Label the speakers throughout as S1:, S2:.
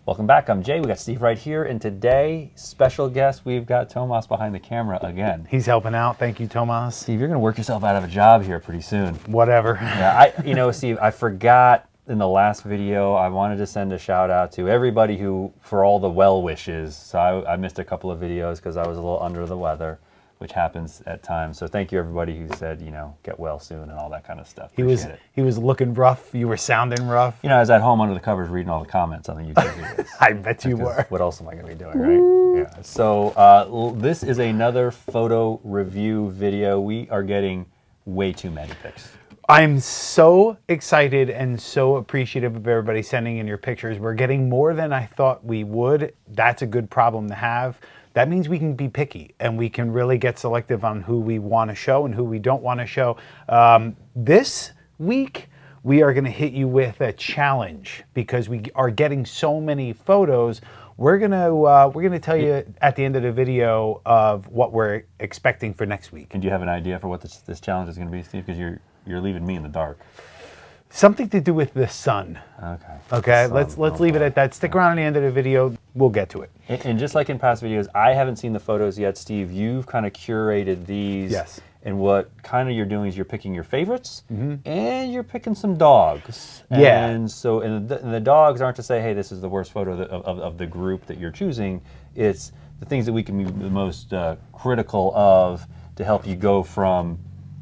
S1: Welcome back. I'm Jay. We got Steve right here, and today, special guest, we've got Tomas behind the camera again.
S2: He's helping out. Thank you, Tomas.
S1: Steve, you're going to work yourself out of a job here pretty soon.
S2: Whatever.
S1: Yeah, Steve, I forgot in the last video, I wanted to send a shout out to everybody who, for all the well wishes. So I missed a couple of videos because I was a little under the weather, which happens at times. So thank you everybody who said, get well soon and all that kind of stuff.
S2: He was looking rough. You were sounding rough.
S1: I was at home under the covers reading all the comments on the YouTube videos.
S2: I bet you were.
S1: What else am I going to be doing, right? Yeah. So this is another photo review video. We are getting way too many pics.
S2: I'm so excited and so appreciative of everybody sending in your pictures. We're getting more than I thought we would. That's a good problem to have. That means we can be picky and we can really get selective on who we want to show and who we don't want to show. This week, we are going to hit you with a challenge because we are getting so many photos. We're gonna tell you at the end of the video of what we're expecting for next week.
S1: And do you have an idea for what this challenge is going to be, Steve? Because you're leaving me in the dark.
S2: Something to do with the sun. Okay. Let's leave it at that. Stick around at the end of the video. We'll get to it.
S1: And just like in past videos, I haven't seen the photos yet, Steve. You've kind of curated these.
S2: Yes. And
S1: what kind of you're doing is you're picking your favorites, and you're picking some dogs.
S2: Yeah.
S1: And so, and the dogs aren't to say, hey, this is the worst photo of the group that you're choosing. It's the things that we can be the most critical of to help you go from,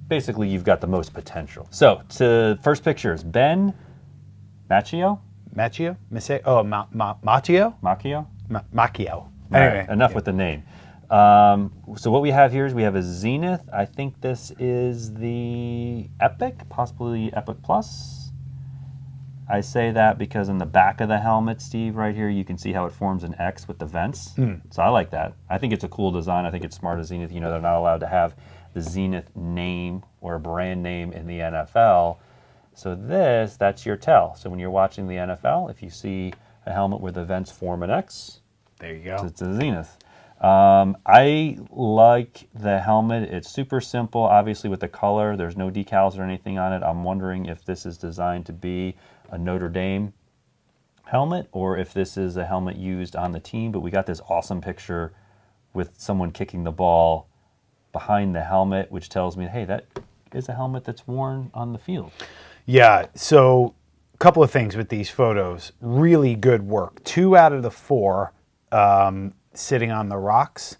S1: basically, you've got the most potential. So, to first pictures, Ben Macchio?
S2: Macchio? Macchio?
S1: Macchio?
S2: Macchio.
S1: Anyway,
S2: Anyway,
S1: enough with the name. So what we have here is we have a Xenith. I think this is the Epic, possibly Epic Plus. I say that because in the back of the helmet, Steve, right here, you can see how it forms an X with the vents. So I like that. I think it's a cool design. I think it's smart as Xenith. They're not allowed to have the Xenith name or a brand name in the NFL. So that's your tell. So when you're watching the NFL, if you see a helmet where the vents form an X,
S2: there you go.
S1: It's a Xenith. I like the helmet. It's super simple, obviously with the color. There's no decals or anything on it. I'm wondering if this is designed to be a Notre Dame helmet or if this is a helmet used on the team. But we got this awesome picture with someone kicking the ball behind the helmet, which tells me, hey, that is a helmet that's worn on the field.
S2: Yeah, so a couple of things with these photos. Really good work. 2 out of the 4 sitting on the rocks.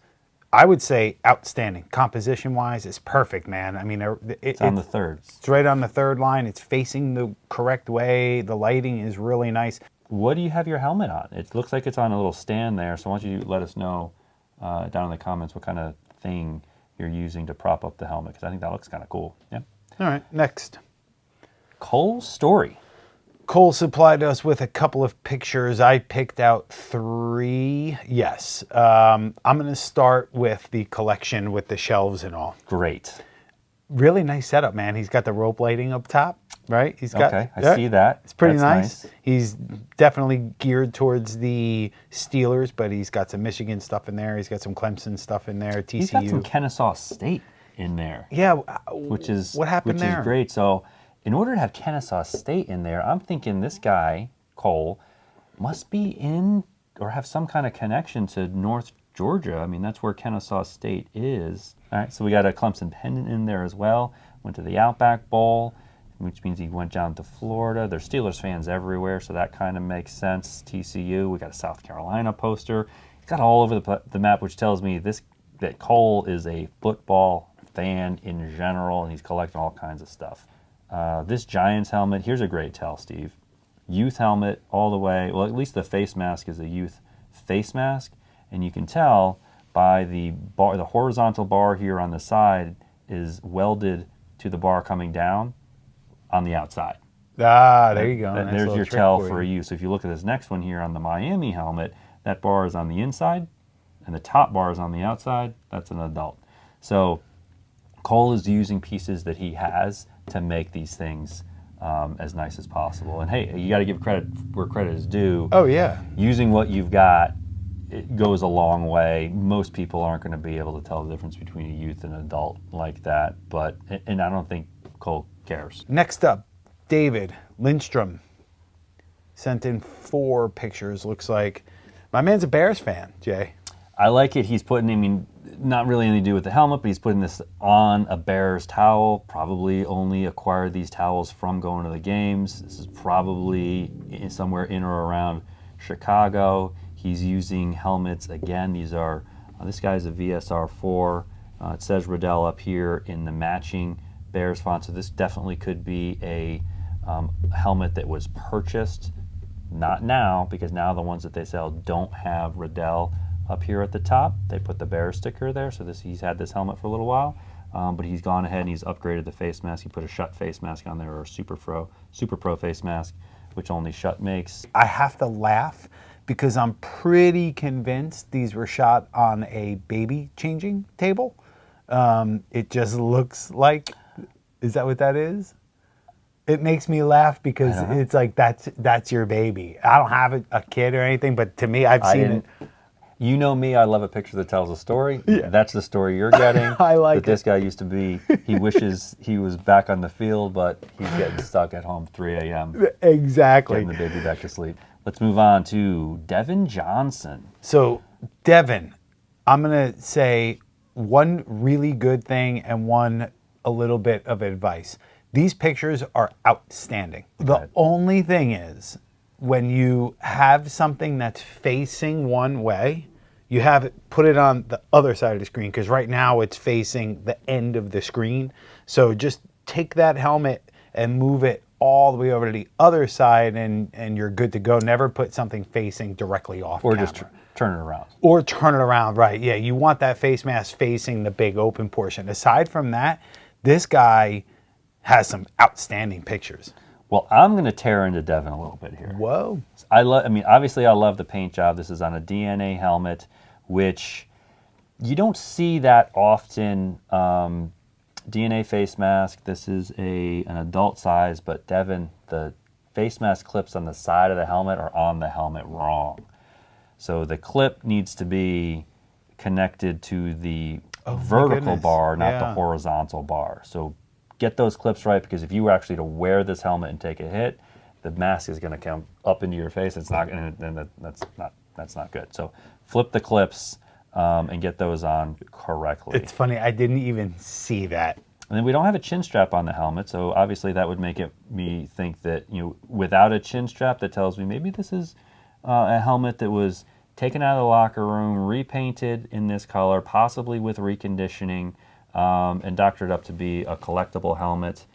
S2: I would say outstanding. Composition-wise, it's perfect, man. I mean,
S1: it's on the third.
S2: It's right on the third line. It's facing the correct way. The lighting is really nice.
S1: What do you have your helmet on? It looks like it's on a little stand there, so why don't you let us know down in the comments what kind of thing you're using to prop up the helmet, because I think that looks kind of cool. Yeah.
S2: All right, next.
S1: Cole's story.
S2: Cole supplied us with a couple of pictures. I picked out 3. Yes. I'm going to start with the collection with the shelves and all.
S1: Great.
S2: Really nice setup, man. He's got the rope lighting up top, right? He's got.
S1: Okay, I see that.
S2: It's pretty nice. He's definitely geared towards the Steelers, but he's got some Michigan stuff in there. He's got some Clemson stuff in there. TCU.
S1: He's got some Kennesaw State in there.
S2: Yeah.
S1: What
S2: happened there?
S1: Which is great. So, in order to have Kennesaw State in there, I'm thinking this guy, Cole, must be in or have some kind of connection to North Georgia. I mean, that's where Kennesaw State is. All right, so we got a Clemson pendant in there as well. Went to the Outback Bowl, which means he went down to Florida. There's Steelers fans everywhere, so that kind of makes sense. TCU, we got a South Carolina poster. He's got all over the map, which tells me that Cole is a football fan in general, and he's collecting all kinds of stuff. This Giants helmet, here's a great tell, Steve. Youth helmet all the way. Well, at least the face mask is a youth face mask. And you can tell by the bar, the horizontal bar here on the side is welded to the bar coming down on the outside.
S2: Ah, there you go. Nice
S1: there's your tell for a youth. So if you look at this next one here on the Miami helmet, that bar is on the inside and the top bar is on the outside. That's an adult. So Cole is using pieces that he has to make these things as nice as possible. And hey, you got to give credit where credit is due.
S2: Oh, yeah.
S1: Using what you've got, it goes a long way. Most people aren't going to be able to tell the difference between a youth and an adult like that. And I don't think Cole cares.
S2: Next up, David Lindstrom sent in 4 pictures. Looks like my man's a Bears fan, Jay.
S1: I like it. He's putting, I mean, not really anything to do with the helmet, but he's putting this on a Bears towel. Probably only acquired these towels from going to the games. This is probably somewhere in or around Chicago. He's using helmets. Again, these are, this guy's a VSR4. It says Riddell up here in the matching Bears font. So this definitely could be a helmet that was purchased. Not now, because now the ones that they sell don't have Riddell up here at the top. They put the Bear sticker there, so he's had this helmet for a little while, but he's gone ahead and he's upgraded the face mask. He put a Schutt face mask on there, or a Super Pro face mask, which only Schutt makes.
S2: I have to laugh because I'm pretty convinced these were shot on a baby changing table. It just looks like, is that what that is? It makes me laugh because it's like, that's your baby. I don't have a kid or anything, but to me, I've seen it.
S1: You know me, I love a picture that tells a story. Yeah. That's the story you're getting.
S2: I like
S1: that this guy used to be. He wishes he was back on the field, but he's getting stuck at home 3 a.m.
S2: Exactly.
S1: Getting the baby back to sleep. Let's move on to Devin Johnson.
S2: So, Devin, I'm going to say one really good thing and one a little bit of advice. These pictures are outstanding. The only thing is, when you have something that's facing one way, you have it, put it on the other side of the screen, because right now it's facing the end of the screen. So just take that helmet and move it all the way over to the other side, and you're good to go. Never put something facing directly off
S1: Or
S2: camera.
S1: just turn it around.
S2: Or turn it around, right. Yeah, you want that face mask facing the big open portion. Aside from that, this guy has some outstanding pictures.
S1: Well, I'm going to tear into Devin a little bit here.
S2: Whoa.
S1: I mean, obviously I love the paint job. This is on a DNA helmet, which you don't see that often. DNA face mask, this is an adult size, but Devin, the face mask clips on the side of the helmet are on the helmet wrong. So the clip needs to be connected to the vertical bar, not the horizontal bar. So get those clips right, because if you were actually to wear this helmet and take a hit, the mask is going to come up into your face. It's not, and that's not good. So flip the clips and get those on correctly.
S2: It's funny, I didn't even see that.
S1: And then we don't have a chin strap on the helmet, so obviously that would make me think that, without a chin strap, that tells me maybe this is a helmet that was taken out of the locker room, repainted in this color, possibly with reconditioning, and doctored up to be a collectible helmet.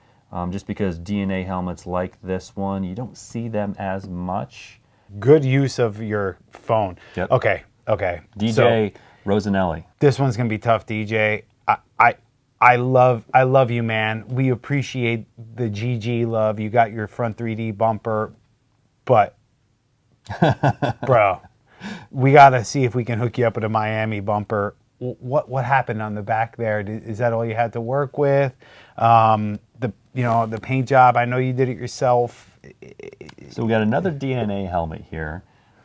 S1: Just because DNA helmets like this one, you don't see them as much.
S2: Good use of your phone.
S1: Yep.
S2: Okay.
S1: DJ Rosanelli.
S2: This one's gonna be tough, DJ. I love you, man. We appreciate the GG love. You got your front 3D bumper, but bro, we gotta see if we can hook you up with a Miami bumper. What happened on the back there? Is that all you had to work with? The paint job, I know you did it yourself.
S1: So we got another DNA helmet here.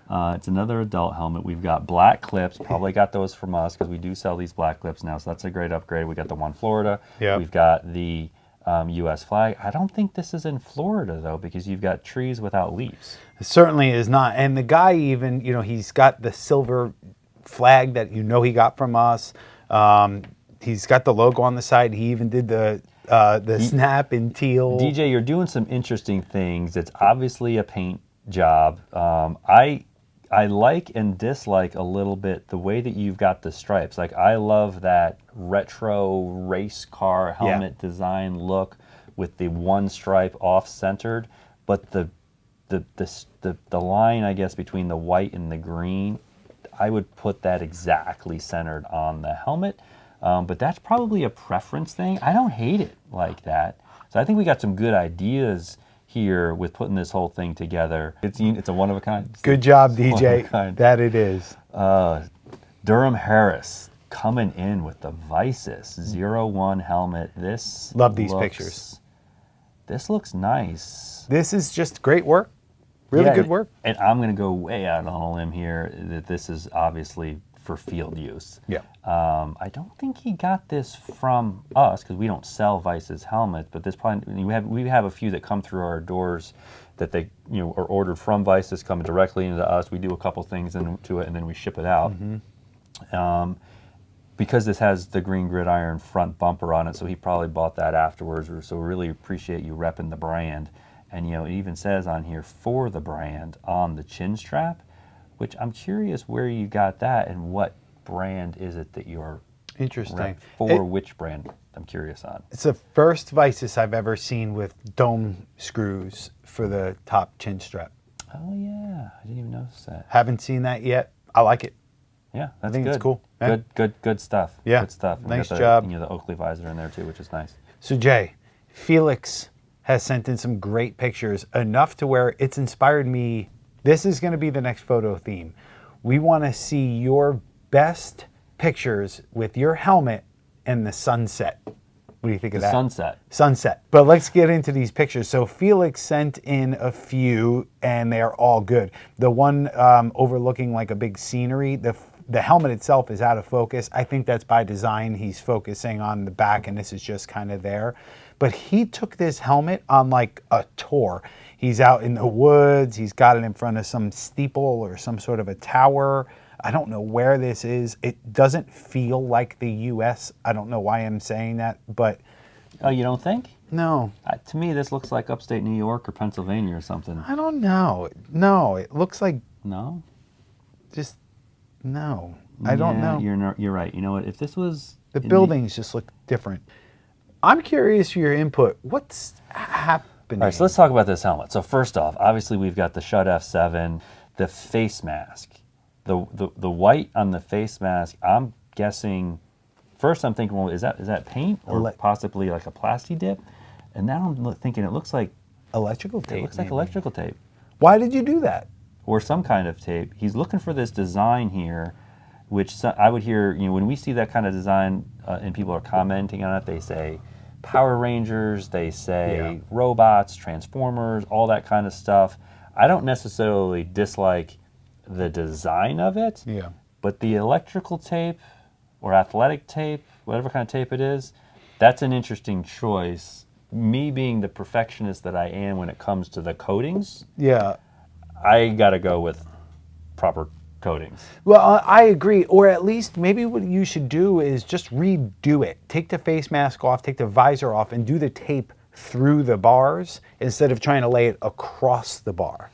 S1: It's another adult helmet. We've got black clips. Probably got those from us, because we do sell these black clips now. So that's a great upgrade. We got the one Florida.
S2: Yep.
S1: We've got the U.S. flag. I don't think this is in Florida, though, because you've got trees without leaves.
S2: It certainly is not. And the guy even, he's got the silver flag that he got from us. He's got the logo on the side. He even did the snap in teal.
S1: DJ, you're doing some interesting things. It's obviously a paint job. I like and dislike a little bit the way that you've got the stripes. Like, I love that retro race car helmet design look with the one stripe off-centered, but the line, I guess, between the white and the green, I would put that exactly centered on the helmet. But that's probably a preference thing. I don't hate it like that. So I think we got some good ideas here with putting this whole thing together. It's a one of a kind.
S2: Good job, DJ. That it is.
S1: Durham Harris coming in with the Vicis 01 helmet.
S2: Love these pictures.
S1: This looks nice.
S2: This is just great work. Really good work.
S1: And I'm going to go way out on a limb here that this is obviously for field use.
S2: Yeah.
S1: I don't think he got this from us, because we don't sell Vicis helmets, but this probably we have a few that come through our doors that they are ordered from Vicis, come directly into us. We do a couple things into it, and then we ship it out. Because this has the green Gridiron front bumper on it, so he probably bought that afterwards. So really appreciate you repping the brand. And it even says on here, for the brand on the chin strap, which I'm curious where you got that and what brand is it that you're
S2: Interesting.
S1: for which brand, I'm curious on.
S2: It's the first Vicis I've ever seen with dome screws for the top chin strap.
S1: Oh yeah, I didn't even notice that.
S2: Haven't seen that yet. I like it.
S1: Yeah, that's
S2: I think
S1: good.
S2: it's cool. Yeah.
S1: Good stuff.
S2: Yeah,
S1: Good stuff. And we
S2: nice
S1: got
S2: job.
S1: The Oakley visor in there too, which is nice.
S2: So Jay, Felix has sent in some great pictures, enough to where it's inspired me. This is going to be the next photo theme. We want to see your best pictures with your helmet and the sunset. What do you think of that?
S1: Sunset.
S2: Sunset. But let's get into these pictures. So Felix sent in a few, and they're all good. The one overlooking like a big scenery, the helmet itself is out of focus. I think that's by design. He's focusing on the back, and this is just kind of there. But he took this helmet on like a tour. He's out in the woods. He's got it in front of some steeple or some sort of a tower. I don't know where this is. It doesn't feel like the U.S. I don't know why I'm saying that, but...
S1: Oh, you don't think?
S2: No.
S1: To me, this looks like upstate New York or Pennsylvania or something.
S2: I don't know. No, it looks like
S1: No?
S2: just... No. I don't know.
S1: You're right. You know what? If this was...
S2: The buildings just look different. I'm curious for your input. What's happening?
S1: All right, so let's talk about this helmet. So first off, obviously we've got the Schutt F7, the face mask. The white on the face mask, I'm guessing, first I'm thinking, well, is that paint or possibly like a plasti dip? And now I'm thinking it looks like
S2: electrical tape.
S1: It looks like electrical tape.
S2: Why did you do that?
S1: Or some kind of tape. He's looking for this design here, which I would hear, when we see that kind of design and people are commenting on it, they say Power Rangers, they say robots, Transformers, all that kind of stuff. I don't necessarily dislike the design of it, but the electrical tape or athletic tape, whatever kind of tape it is, that's an interesting choice. Me being the perfectionist that I am when it comes to the coatings, I gotta go with proper coatings.
S2: Well, I agree, or at least maybe what you should do is just redo it. Take the face mask off, take the visor off, and do the tape through the bars instead of trying to lay it across the bar.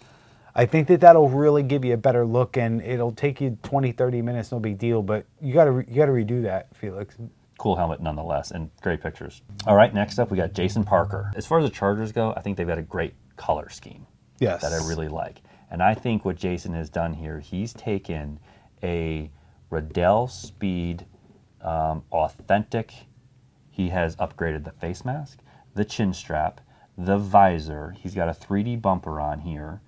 S2: I think that'll really give you a better look, and it'll take you 20, 30 minutes, no big deal, but you gotta redo that, Felix.
S1: Cool helmet nonetheless, and great pictures. All right, next up we got Jason Parker. As far as the Chargers go, I think they've got a great color scheme that I really like. And I think what Jason has done here, he's taken a Riddell Speed authentic. He has upgraded the face mask, the chin strap, the visor. He's got a 3D bumper on here.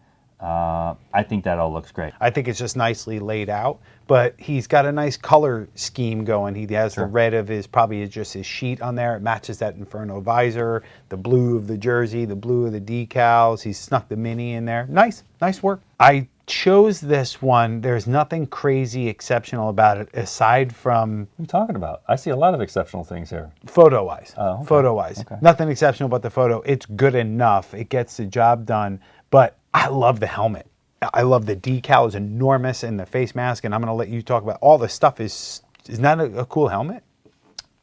S1: I think that all looks great.
S2: I think it's just nicely laid out, but he's got a nice color scheme going. He has the red of probably just his sheet on there. It matches that Inferno visor, the blue of the jersey, the blue of the decals. He's snuck the mini in there. Nice work. I chose this one. There's nothing crazy exceptional about it aside from...
S1: What are you talking about? I see a lot of exceptional things here.
S2: Photo-wise.
S1: Oh, okay.
S2: Photo-wise. Okay. Nothing exceptional about the photo. It's good enough. It gets the job done, but I love the helmet. I love the decal is enormous in the face mask, and I'm going to let you talk about all the stuff. Isn't that a cool helmet?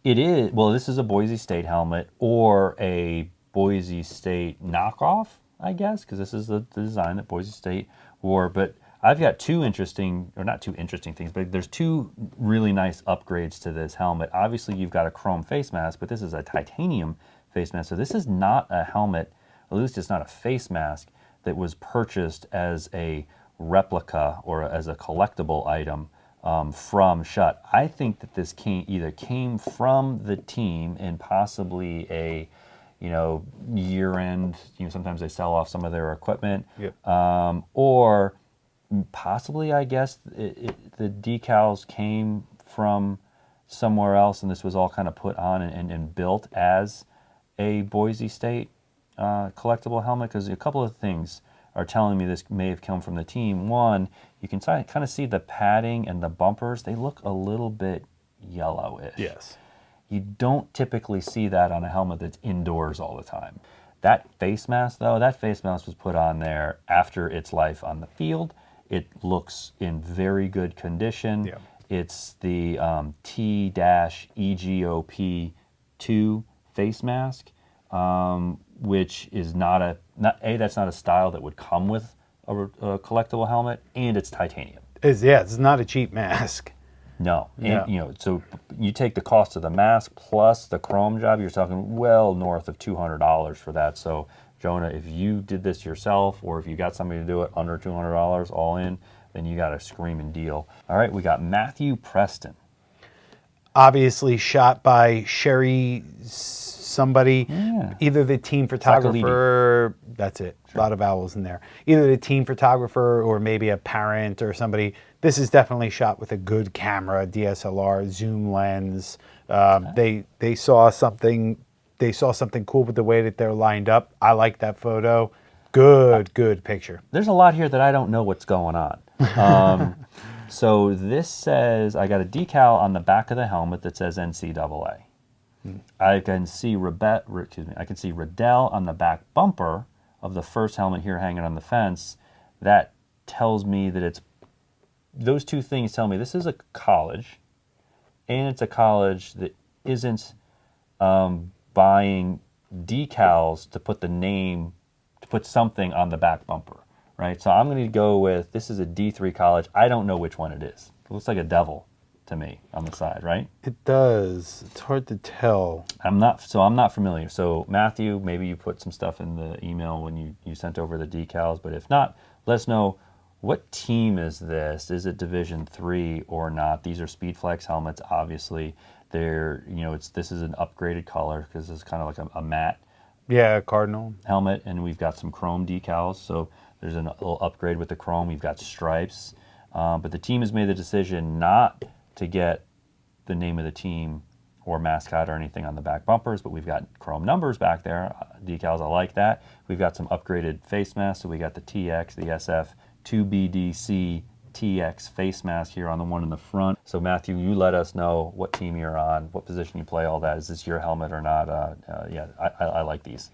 S1: It is. Well, this is a Boise State helmet or a Boise State knockoff, I guess, because this is the design that Boise State wore. But I've got two interesting, or not two interesting things, but there's two really nice upgrades to this helmet. Obviously, you've got a chrome face mask, but this is a titanium face mask. So this is not a helmet, at least it's not a face mask, that was purchased as a replica or as a collectible item from Schutt. I think that this either came from the team and possibly a year-end, sometimes they sell off some of their equipment, or possibly, I guess, the decals came from somewhere else and this was all kind of put on and built as a Boise State collectible helmet, because a couple of things are telling me this may have come from the team. One, you can kind of see the padding and the bumpers. They look a little bit yellowish.
S2: Yes.
S1: You don't typically see that on a helmet that's indoors all the time. That face mask, though, that face mask was put on there after its life on the field. It looks in very good condition.
S2: Yeah.
S1: It's the T-EGOP2 face mask, which is that's not a style that would come with a collectible helmet, and it's titanium.
S2: It's not a cheap mask.
S1: No, and
S2: Yeah.
S1: so you take the cost of the mask plus the chrome job, you're talking well north of $200 for that. So Jonah, if you did this yourself, or if you got somebody to do it under $200 all in, then you got a screaming deal. All right, we got Matthew Preston.
S2: Obviously shot by Sherry somebody, either the team photographer, that's it, a lot of vowels in there, either the team photographer or maybe a parent or somebody. This is definitely shot with a good camera, DSLR, zoom lens. They saw something cool with the way that they're lined up. I like that photo. Good picture.
S1: There's a lot here that I don't know what's going on. So this says, I got a decal on the back of the helmet that says NCAA. I can see Riddell on the back bumper of the first helmet here hanging on the fence. That tells me that those two things tell me this is a college, and it's a college that isn't buying decals to put something on the back bumper, right? So I'm going to go with, this is a D3 college. I don't know which one it is. It looks like a devil to me on the side, right?
S2: It does. It's hard to tell.
S1: I'm not familiar. So Matthew, maybe you put some stuff in the email when you sent over the decals, but if not, let us know, what team is this? Is it Division 3 or not? These are speedflex helmets, obviously. This is an upgraded color because it's kind of like a matte
S2: Cardinal
S1: helmet, and we've got some chrome decals, so there's a little upgrade with the chrome. We've got stripes, but the team has made the decision not to get the name of the team or mascot or anything on the back bumpers, but we've got chrome numbers back there, decals. I like that. We've got some upgraded face masks, so we got the TX, the SF 2BDC TX face mask here on the one in the front. So Matthew, you let us know what team you're on, what position you play, all that. Is this your helmet or not? I like these.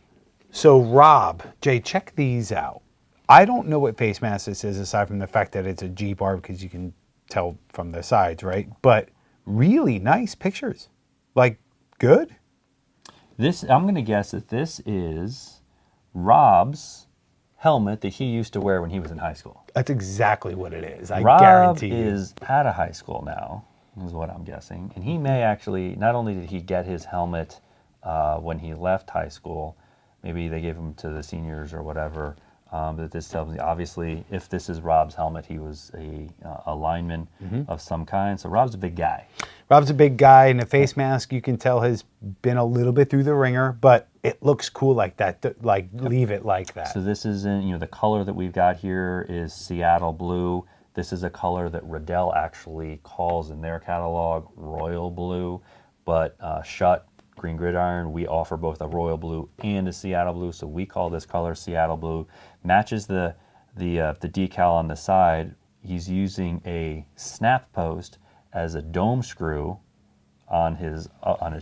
S2: So Rob, Jay, check these out. I don't know what face mask this is aside from the fact that it's a G-bar because you can tell from the sides, right? But really nice pictures. Like, good.
S1: I'm going to guess that this is Rob's helmet that he used to wear when he was in high school.
S2: That's exactly what it is. I
S1: Rob
S2: guarantee you.
S1: is out of high school now, is what I'm guessing. And he may actually, not only did he get his helmet when he left high school, maybe they gave him to the seniors or whatever, but this tells me, obviously, if this is Rob's helmet, he was a lineman of some kind. So Rob's a big guy.
S2: Rob's a big guy, and the face mask, you can tell, has been a little bit through the ringer, but it looks cool like that. Like, leave it like that.
S1: So this is the color that we've got here is Seattle blue. This is a color that Riddell actually calls in their catalog royal blue, but Schutt, Green Gridiron, we offer both a royal blue and a Seattle blue, so we call this color Seattle blue. Matches the decal on the side. He's using a snap post as a dome screw on his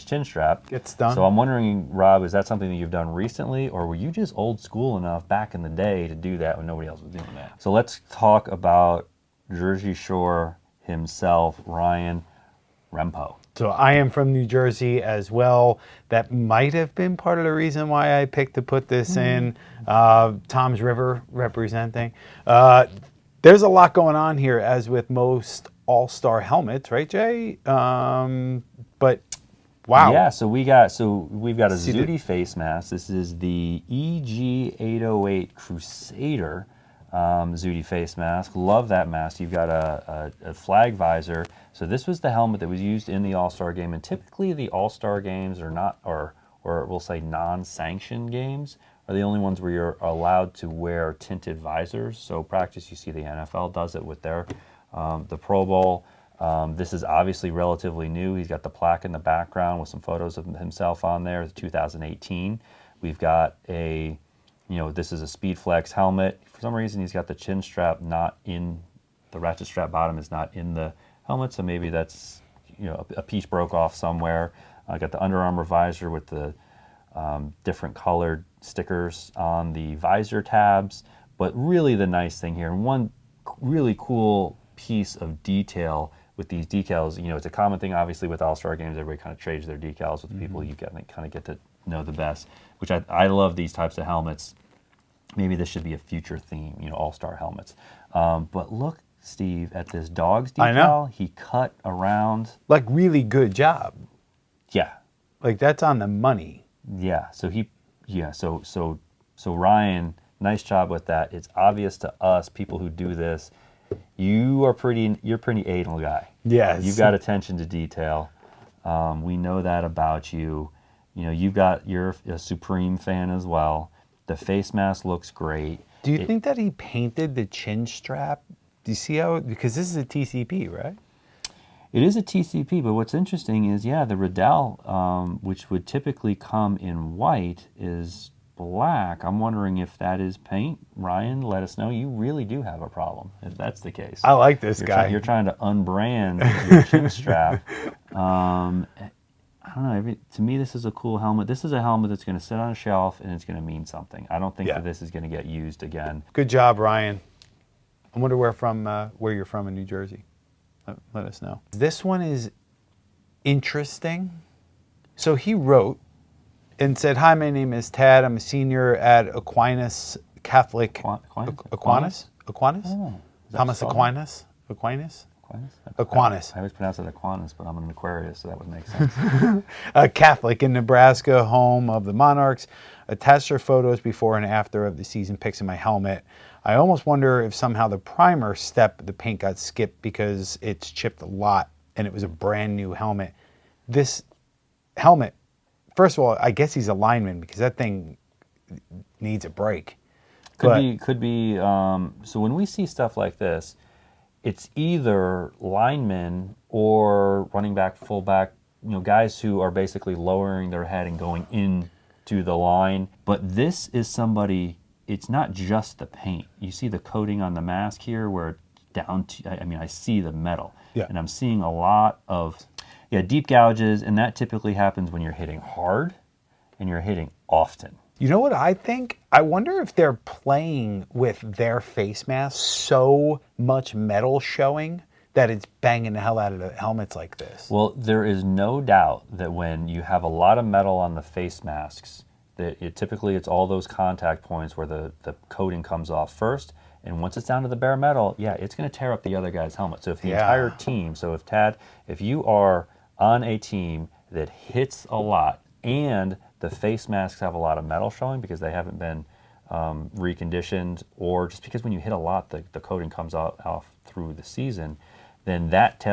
S1: chin strap.
S2: Gets done.
S1: So I'm wondering, Rob, is that something that you've done recently, or were you just old school enough back in the day to do that when nobody else was doing that? So let's talk about Jersey Shore himself, Ryan Rempo.
S2: So I am from New Jersey as well. That might have been part of the reason why I picked to put this in. Tom's River representing. There's a lot going on here, as with most all-star helmets, right, Jay? But wow.
S1: Yeah, so we've got a Zuti face mask. This is the EG808 Crusader Zuti face mask. Love that mask. You've got a flag visor. So this was the helmet that was used in the All-Star game, and typically the All-Star games are not, or we'll say non-sanctioned games, are the only ones where you're allowed to wear tinted visors. So practice, you see the NFL does it with their the Pro Bowl. This is obviously relatively new. He's got the plaque in the background with some photos of himself on there. 2018. We've got this is a SpeedFlex helmet. For some reason, he's got the chin strap not in the ratchet strap bottom is not in the helmet, so maybe that's a piece broke off somewhere. I got the Under Armour visor with the different colored stickers on the visor tabs. But really the nice thing here, and one really cool piece of detail with these decals, you know, it's a common thing obviously with All-Star games, everybody kind of trades their decals with the people you kind of get to know the best, which I love these types of helmets. Maybe this should be a future theme, you know, All-Star helmets. But look, Steve, at this dog's decal.
S2: I know.
S1: He cut around.
S2: Like, really good job.
S1: Yeah.
S2: Like, that's on the money.
S1: Yeah. So Ryan, nice job with that. It's obvious to us, people who do this, you're a pretty anal guy.
S2: Yes.
S1: You've got attention to detail. We know that about you. You know, you're a Supreme fan as well. The face mask looks great.
S2: Do you think that he painted the chin strap? Do you see how, because this is a TCP, right?
S1: It is a TCP, but what's interesting is, yeah, the Riddell, which would typically come in white, is black. I'm wondering if that is paint. Ryan, let us know. You really do have a problem if that's the case.
S2: I like this guy.
S1: You're trying to unbrand your chin strap. I don't know. To me, this is a cool helmet. This is a helmet that's going to sit on a shelf and it's going to mean something. I don't think that this is going to get used again.
S2: Good job, Ryan. I wonder where you're from in New Jersey. Let us know. This one is interesting. So he wrote and said, "Hi, my name is Tad. I'm a senior at Aquinas Catholic." Aquinas?
S1: Oh,
S2: Thomas Aquinas? Aquinas?
S1: I always pronounce it Aquinas, but I'm an Aquarius, so that would make sense.
S2: A Catholic in Nebraska, home of the Monarchs. Attached their photos before and after of the season pics in my helmet. I almost wonder if somehow the primer step, the paint got skipped because it's chipped a lot and it was a brand new helmet. This helmet, first of all, I guess he's a lineman because that thing needs a break.
S1: Could be. So when we see stuff like this, it's either linemen or running back, fullback, you know, guys who are basically lowering their head and going into the line. But this is somebody, it's not just the paint. You see the coating on the mask here where it's down to, I see the metal.
S2: Yeah.
S1: And I'm seeing a lot of deep gouges, and that typically happens when you're hitting hard and you're hitting often.
S2: You know what I think? I wonder if they're playing with their face masks so much metal showing that it's banging the hell out of the helmets like this.
S1: Well, there is no doubt that when you have a lot of metal on the face masks, that typically it's all those contact points where the coating comes off first, and once it's down to the bare metal, it's going to tear up the other guy's helmet. So if the entire team, if you are on a team that hits a lot and the face masks have a lot of metal showing because they haven't been reconditioned, or just because when you hit a lot, the coating comes off through the season, then that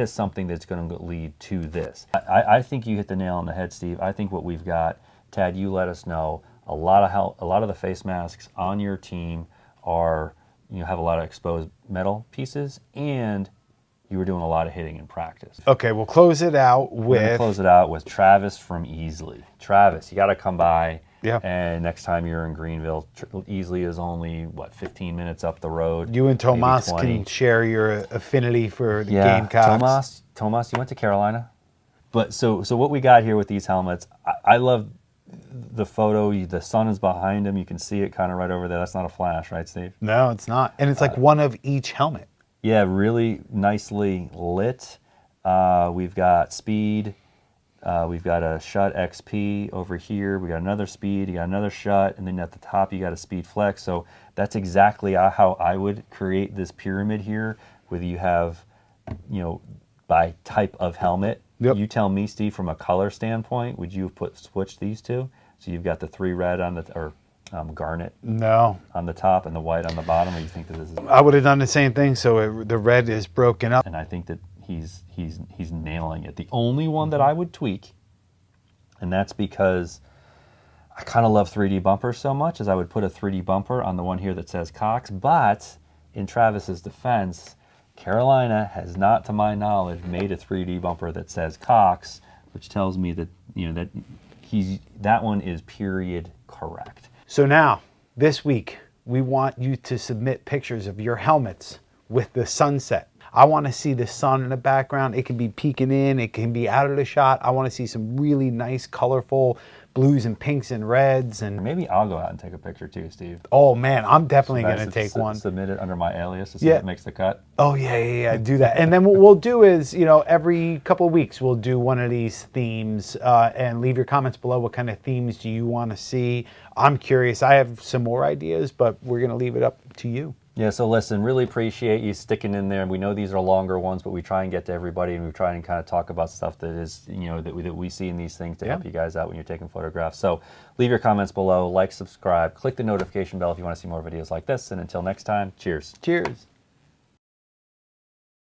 S1: is something that's going to lead to this. I think you hit the nail on the head, Steve. I think what we've got, Tad, you let us know, a lot of the face masks on your team are, have a lot of exposed metal pieces, and you were doing a lot of hitting in practice.
S2: Okay, we'll close it out
S1: with Travis from Easley. Travis, you got to come by.
S2: Yeah.
S1: And next time you're in Greenville, Easley is only 15 minutes up the road.
S2: You and Tomas can share your affinity for the Gamecocks.
S1: Tomas, you went to Carolina. But so what we got here with these helmets, I love the photo. The sun is behind him. You can see it kind of right over there. That's not a flash, right, Steve?
S2: No, it's not. And it's like one of each helmet.
S1: Yeah, really nicely lit. We've got speed. We've got a Schutt XP over here. We got another speed. You got another Schutt, and then at the top you got a speed flex. So that's exactly how I would create this pyramid here, whether you have, by type of helmet.
S2: Yep.
S1: You tell me, Steve, from a color standpoint, would you have switched these two? So you've got the 3 red on the garnet on the top and the white on the bottom, or you think that this is?
S2: I would have done the same thing. So the red is broken up,
S1: and I think that he's nailing it. The only one that I would tweak, and that's because I kind of love 3D bumpers so much, is I would put a 3D bumper on the one here that says Cox. But in Travis's defense, Carolina has not, to my knowledge, made a 3D bumper that says Cox, which tells me that that one is period correct.
S2: So now, this week, we want you to submit pictures of your helmets with the sunset. I want to see the sun in the background. It can be peeking in. It can be out of the shot. I want to see some really nice, colorful blues and pinks and reds. And
S1: Maybe I'll go out and take a picture too, Steve.
S2: oh man, I'm definitely going to
S1: Guys,
S2: take one.
S1: Submit it under my alias to see if it makes the cut.
S2: Oh yeah, do that. And then what we'll do is, every couple of weeks we'll do one of these themes, and leave your comments below. What kind of themes do you want to see? I'm curious. I have some more ideas, but we're going to leave it up to you.
S1: Yeah, so listen, really appreciate you sticking in there. We know these are longer ones, but we try and get to everybody, and we try and kind of talk about stuff that is, that we see in these things to help you guys out when you're taking photographs. So leave your comments below, like, subscribe, click the notification bell if you want to see more videos like this, and until next time, cheers.
S2: Cheers.